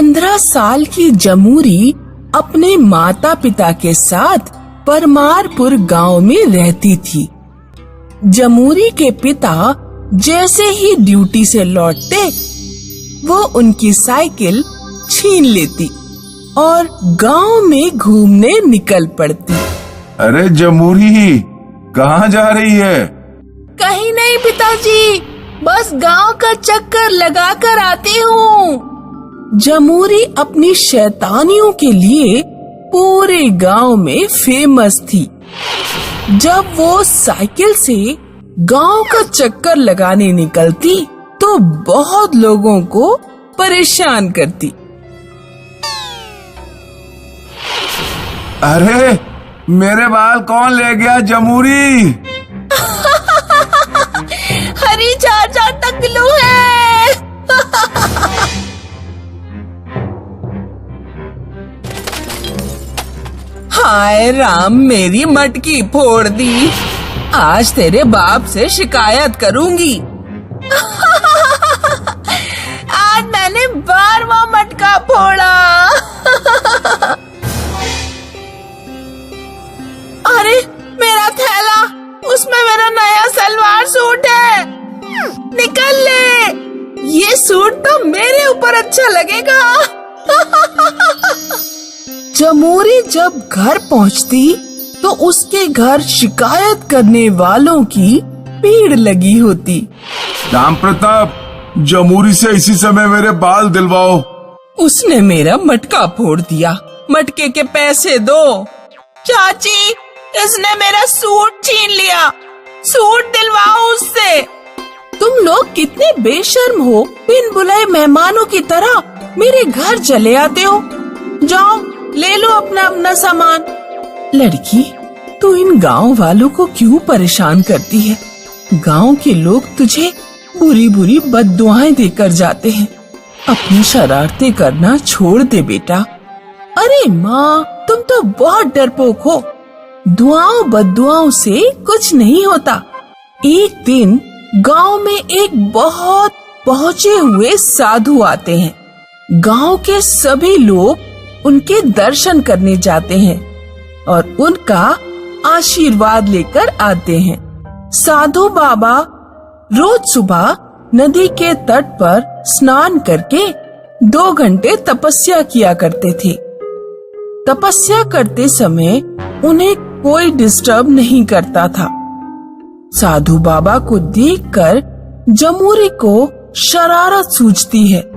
15 साल की जमूरी अपने माता पिता के साथ परमारपुर गांव में रहती थी। जमूरी के पिता जैसे ही ड्यूटी से लौटते, वो उनकी साइकिल छीन लेती और गांव में घूमने निकल पड़ती। अरे जमूरी, कहाँ जा रही है? कहीं नहीं पिताजी, बस गांव का चक्कर लगा कर आती हूँ। जमूरी अपनी शैतानियों के लिए पूरे गांव में फेमस थी। जब वो साइकिल से गांव का चक्कर लगाने निकलती तो बहुत लोगों को परेशान करती। अरे मेरे बाल कौन ले गया जमूरी? हरी चाचा टकलू है। हाय राम, मेरी मटकी फोड़ दी। आज तेरे बाप से शिकायत करूंगी। आज मैंने 12वां मटका फोड़ा। अरे मेरा थैला, उसमें मेरा नया सलवार सूट है। निकल ले, ये सूट तो मेरे ऊपर अच्छा लगेगा। जमूरी जब घर पहुंचती तो उसके घर शिकायत करने वालों की भीड़ लगी होती। राम प्रताप, जमूरी से इसी समय मेरे बाल दिलवाओ। उसने मेरा मटका फोड़ दिया, मटके के पैसे दो। चाची, इसने मेरा सूट छीन लिया, सूट दिलवाओ उससे। तुम लोग कितने बेशर्म हो, बिन बुलाए मेहमानों की तरह मेरे घर चले आते हो। जाओ ले लो अपना अपना सामान। लड़की, तू इन गांव वालों को क्यों परेशान करती है? गांव के लोग तुझे बुरी बुरी बद्दुआएं देकर जाते हैं। अपनी शरारतें करना छोड़ दे बेटा। अरे माँ, तुम तो बहुत डरपोक हो। दुआओं बद्दुआओं से कुछ नहीं होता। एक दिन गांव में एक बहुत पहुँचे हुए साधु आते हैं। गांव के सभी लोग उनके दर्शन करने जाते हैं और उनका आशीर्वाद लेकर आते हैं। साधु बाबा रोज सुबह नदी के तट पर स्नान करके 2 घंटे तपस्या किया करते थे। तपस्या करते समय उन्हें कोई डिस्टर्ब नहीं करता था। साधु बाबा को देखकर जमूरी को शरारत सूझती है।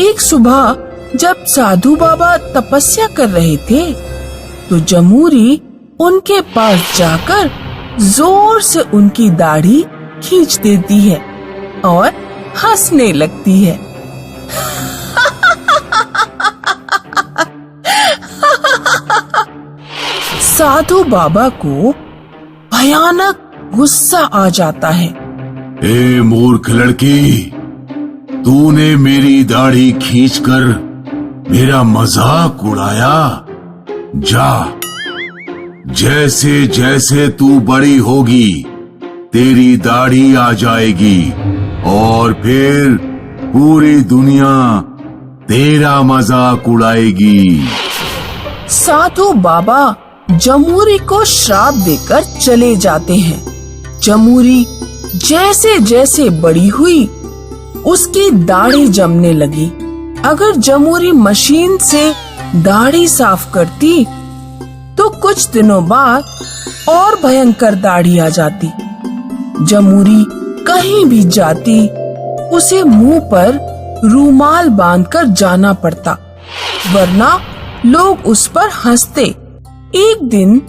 एक सुबह जब साधु बाबा तपस्या कर रहे थे तो जमूरी उनके पास जाकर जोर से उनकी दाढ़ी खींच देती है और हंसने लगती है। साधु बाबा को भयानक गुस्सा आ जाता है। ए मूर्ख लड़की, तूने मेरी दाढ़ी खींचकर मेरा मजाक उड़ाया। जा, जैसे जैसे तू बड़ी होगी तेरी दाढ़ी आ जाएगी और फिर पूरी दुनिया तेरा मजाक उड़ाएगी। साधु बाबा जमूरी को श्राप देकर चले जाते हैं। जमूरी जैसे जैसे बड़ी हुई उसकी दाढ़ी जमने लगी। अगर जमूरी मशीन से दाढ़ी साफ करती तो कुछ दिनों बाद और भयंकर दाढ़ी आ जाती। जमूरी कहीं भी जाती उसे मुंह पर रूमाल बांधकर जाना पड़ता, वरना लोग उस पर हंसते। एक दिन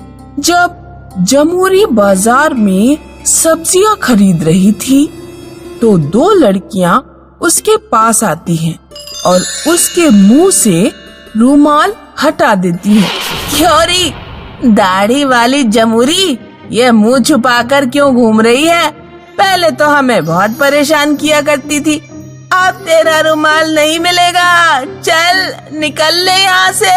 जब जमूरी बाजार में सब्जियां खरीद रही थी तो 2 लड़कियां उसके पास आती हैं और उसके मुंह से रूमाल हटा देती हैं। क्योरी, दाढ़ी वाली जमूरी, ये मुंह छुपाकर क्यों घूम रही है? पहले तो हमें बहुत परेशान किया करती थी, अब तेरा रुमाल नहीं मिलेगा। चल निकल ले यहाँ से।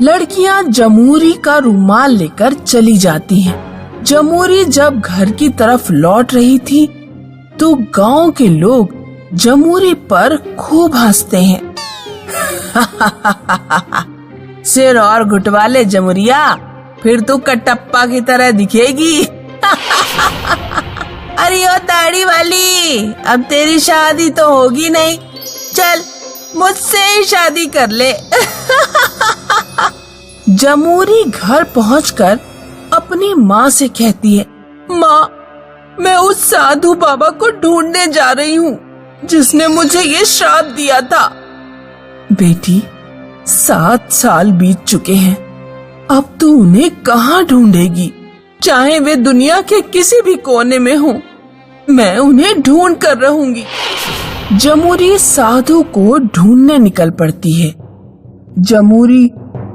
लड़कियां जमूरी का रुमाल लेकर चली जाती हैं। जमूरी जब घर की तरफ लौट रही थी तो गांव के लोग जमूरी पर खूब हंसते हैं। सिर और घुटवा ले जमुरिया, फिर तू कटप्पा की तरह दिखेगी। अरे ओ दाढ़ी वाली, अब तेरी शादी तो होगी नहीं, चल मुझसे ही शादी कर ले। जमूरी घर पहुंचकर अपनी माँ से कहती है, माँ, मैं उस साधु बाबा को ढूंढने जा रही हूँ जिसने मुझे ये श्राप दिया था। बेटी, 7 साल बीत चुके हैं, अब तू उन्हें कहाँ ढूंढेगी? चाहे वे दुनिया के किसी भी कोने में हों, मैं उन्हें ढूंढ कर रहूंगी। जमूरी साधु को ढूंढने निकल पड़ती है। जमूरी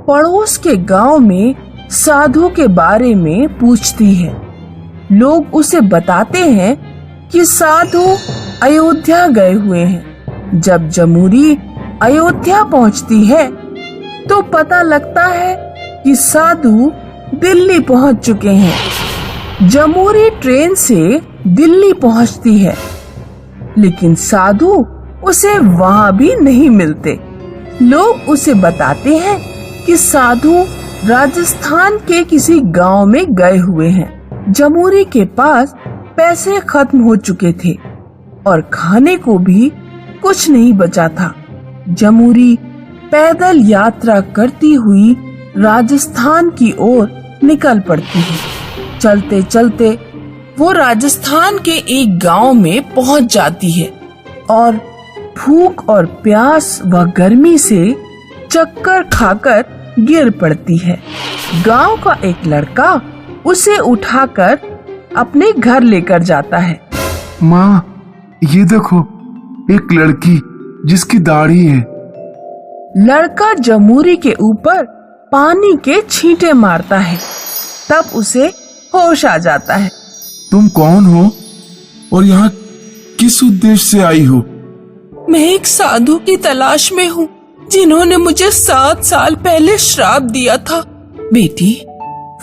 पड़ोस के गांव में साधु के बारे में पूछती है। लोग उसे बताते हैं कि साधु अयोध्या गए हुए हैं। जब जमूरी अयोध्या पहुंचती है तो पता लगता है कि साधु दिल्ली पहुंच चुके हैं। जमूरी ट्रेन से दिल्ली पहुंचती है, लेकिन साधु उसे वहां भी नहीं मिलते। लोग उसे बताते हैं कि साधु राजस्थान के किसी गांव में गए हुए हैं। जमूरी के पास पैसे खत्म हो चुके थे और खाने को भी कुछ नहीं बचा था। जमूरी पैदल यात्रा करती हुई राजस्थान की ओर निकल पड़ती है। चलते चलते वो राजस्थान के एक गांव में पहुंच जाती है और भूख और प्यास व गर्मी से चक्कर खाकर गिर पड़ती है। गांव का एक लड़का उसे उठाकर अपने घर लेकर जाता है। माँ, ये देखो, एक लड़की जिसकी दाढ़ी है। लड़का जमूरी के ऊपर पानी के छींटे मारता है, तब उसे होश आ जाता है। तुम कौन हो और यहाँ किस उद्देश्य से आई हो? मैं एक साधु की तलाश में हूँ जिन्होंने मुझे 7 साल पहले श्राप दिया था। बेटी,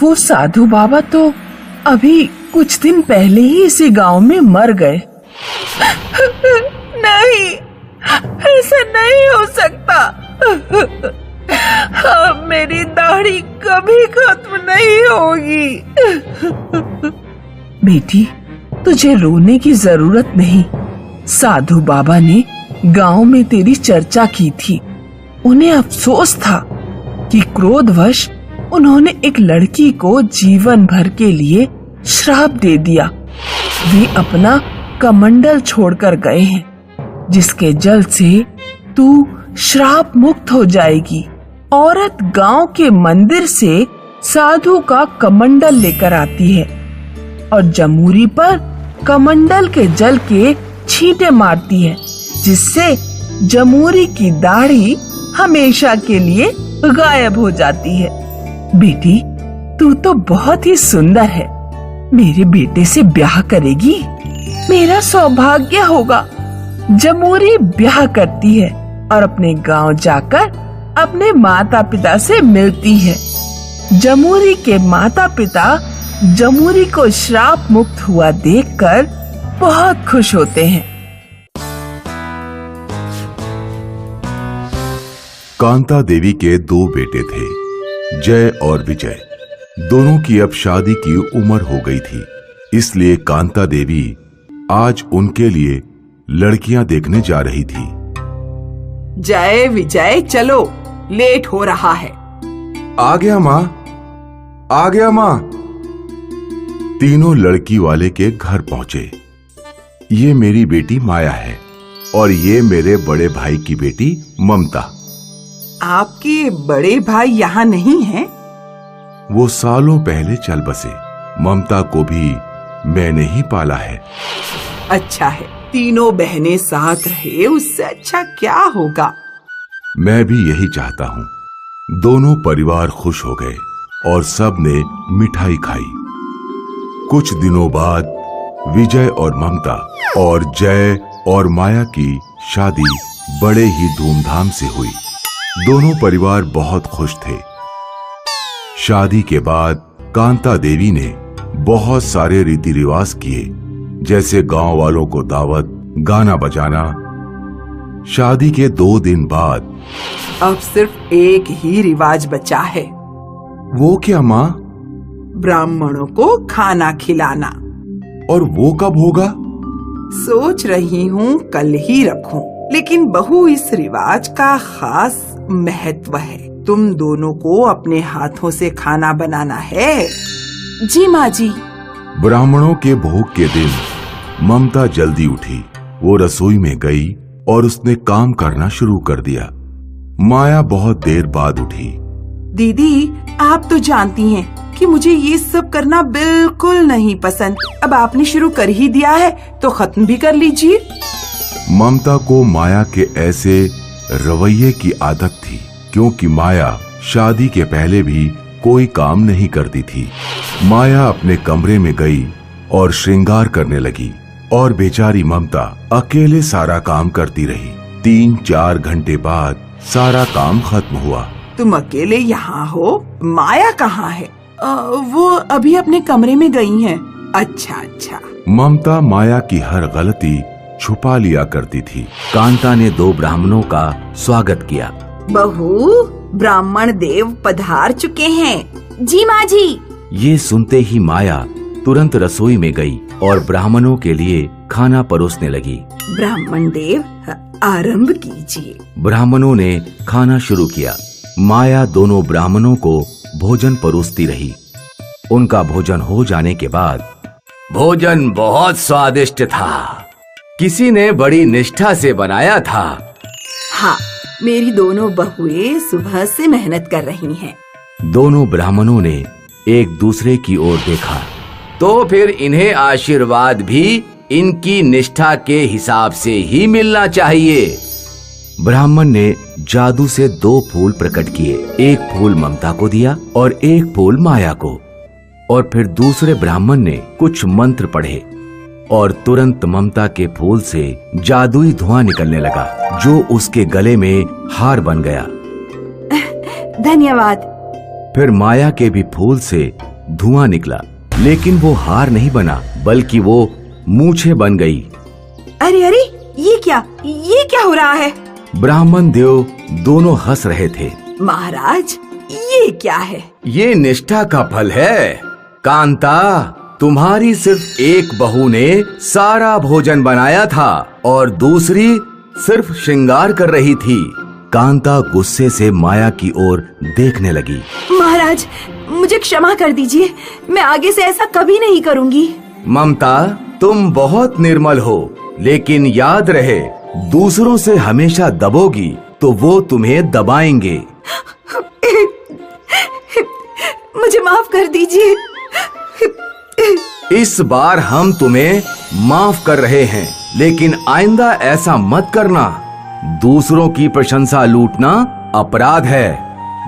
वो साधु बाबा तो अभी कुछ दिन पहले ही इसी गांव में मर गए। नहीं, ऐसा नहीं हो सकता। अब मेरी दाढ़ी कभी खत्म नहीं होगी। बेटी, तुझे रोने की जरूरत नहीं। साधु बाबा ने गांव में तेरी चर्चा की थी। उन्हें अफसोस था कि क्रोधवश उन्होंने एक लड़की को जीवन भर के लिए श्राप दे दिया। वे अपना कमंडल छोड़कर गए हैं, जिसके जल से तू श्राप मुक्त हो जाएगी। औरत गांव के मंदिर से साधु का कमंडल लेकर आती है और जमूरी पर कमंडल के जल के छींटे मारती है, जिससे जमूरी की दाढ़ी हमेशा के लिए गायब हो जाती है। बेटी, तू तो बहुत ही सुंदर है। मेरे बेटे से ब्याह करेगी? मेरा सौभाग्य होगा। जमूरी ब्याह करती है और अपने गांव जाकर अपने माता पिता से मिलती है। जमूरी के माता पिता जमूरी को श्राप मुक्त हुआ देखकर बहुत खुश होते हैं। कांता देवी के 2 बेटे थे, जय और विजय। दोनों की अब शादी की उम्र हो गई थी, इसलिए कांता देवी आज उनके लिए लड़कियां देखने जा रही थी। जय विजय, चलो, लेट हो रहा है। आ गया माँ, आ गया माँ। तीनों लड़की वाले के घर पहुंचे। ये मेरी बेटी माया है और ये मेरे बड़े भाई की बेटी ममता। आपके बड़े भाई यहाँ नहीं हैं? वो सालों पहले चल बसे। ममता को भी मैंने ही पाला है। अच्छा है, तीनों बहनें साथ रहे, उससे अच्छा क्या होगा। मैं भी यही चाहता हूँ। दोनों परिवार खुश हो गए और सब ने मिठाई खाई। कुछ दिनों बाद विजय और ममता और जय और माया की शादी बड़े ही धूमधाम से हुई। दोनों परिवार बहुत खुश थे। शादी के बाद कांता देवी ने बहुत सारे रीति रिवाज किए, जैसे गांव वालों को दावत, गाना बजाना, शादी के 2 दिन बाद अब सिर्फ एक ही रिवाज बचा है, वो क्या माँ? ब्राह्मणों को खाना खिलाना। और वो कब होगा? सोच रही हूँ कल ही रखूं, लेकिन बहू इस रिवाज का खास महत्व है। तुम दोनों को अपने हाथों से खाना बनाना है। जी माँ जी। ब्राह्मणों के भोग के दिन ममता जल्दी उठी। वो रसोई में गई और उसने काम करना शुरू कर दिया। माया बहुत देर बाद उठी। दीदी, आप तो जानती हैं कि मुझे ये सब करना बिल्कुल नहीं पसंद। अब आपने शुरू कर ही दिया है तो खत्म भी कर लीजिए। ममता को माया के ऐसे रवैये की आदत थी, क्योंकि माया शादी के पहले भी कोई काम नहीं करती थी। माया अपने कमरे में गई और श्रृंगार करने लगी और बेचारी ममता अकेले सारा काम करती रही। 3-4 घंटे बाद सारा काम खत्म हुआ। तुम अकेले यहाँ हो? माया कहाँ है? वो अभी अपने कमरे में गई हैं। अच्छा। ममता माया की हर गलती छुपा लिया करती थी। कांता ने 2 ब्राह्मणों का स्वागत किया। बहू, ब्राह्मण देव पधार चुके हैं। जी माँ जी। ये सुनते ही माया तुरंत रसोई में गई और ब्राह्मणों के लिए खाना परोसने लगी। ब्राह्मण देव, आरंभ कीजिए। ब्राह्मणों ने खाना शुरू किया। माया दोनों ब्राह्मणों को भोजन परोसती रही। उनका भोजन हो जाने के बाद, भोजन बहुत स्वादिष्ट था। किसी ने बड़ी निष्ठा से बनाया था। हाँ, मेरी दोनों बहुएं सुबह से मेहनत कर रही हैं। दोनों ब्राह्मणों ने एक दूसरे की ओर देखा। तो फिर इन्हें आशीर्वाद भी इनकी निष्ठा के हिसाब से ही मिलना चाहिए। ब्राह्मण ने जादू से 2 फूल प्रकट किए। एक फूल ममता को दिया और एक फूल माया को। और फिर दूसरे ब्राह्मण ने कुछ मंत्र पढ़े और तुरंत ममता के फूल से जादुई धुआं निकलने लगा, जो उसके गले में हार बन गया। धन्यवाद। फिर माया के भी फूल से धुआं निकला, लेकिन वो हार नहीं बना, बल्कि वो मूछें बन गई। अरे, ये क्या हो रहा है? ब्राह्मण देव दोनों हंस रहे थे। महाराज, ये क्या है? ये निष्ठा का फल है। कांता, तुम्हारी सिर्फ एक बहू ने सारा भोजन बनाया था और दूसरी सिर्फ श्रृंगार कर रही थी। कांता गुस्से से माया की ओर देखने लगी। महाराज, मुझे क्षमा कर दीजिए, मैं आगे से ऐसा कभी नहीं करूंगी। ममता, तुम बहुत निर्मल हो, लेकिन याद रहे, दूसरों से हमेशा दबोगी तो वो तुम्हें दबाएंगे। मुझे माफ कर दीजिए। इस बार हम तुम्हें माफ कर रहे हैं, लेकिन आइंदा ऐसा मत करना। दूसरों की प्रशंसा लूटना अपराध है।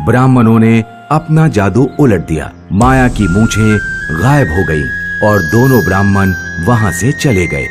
ब्राह्मणों ने अपना जादू उलट दिया। माया की मूछें गायब हो गईं और दोनों ब्राह्मण वहां से चले गए।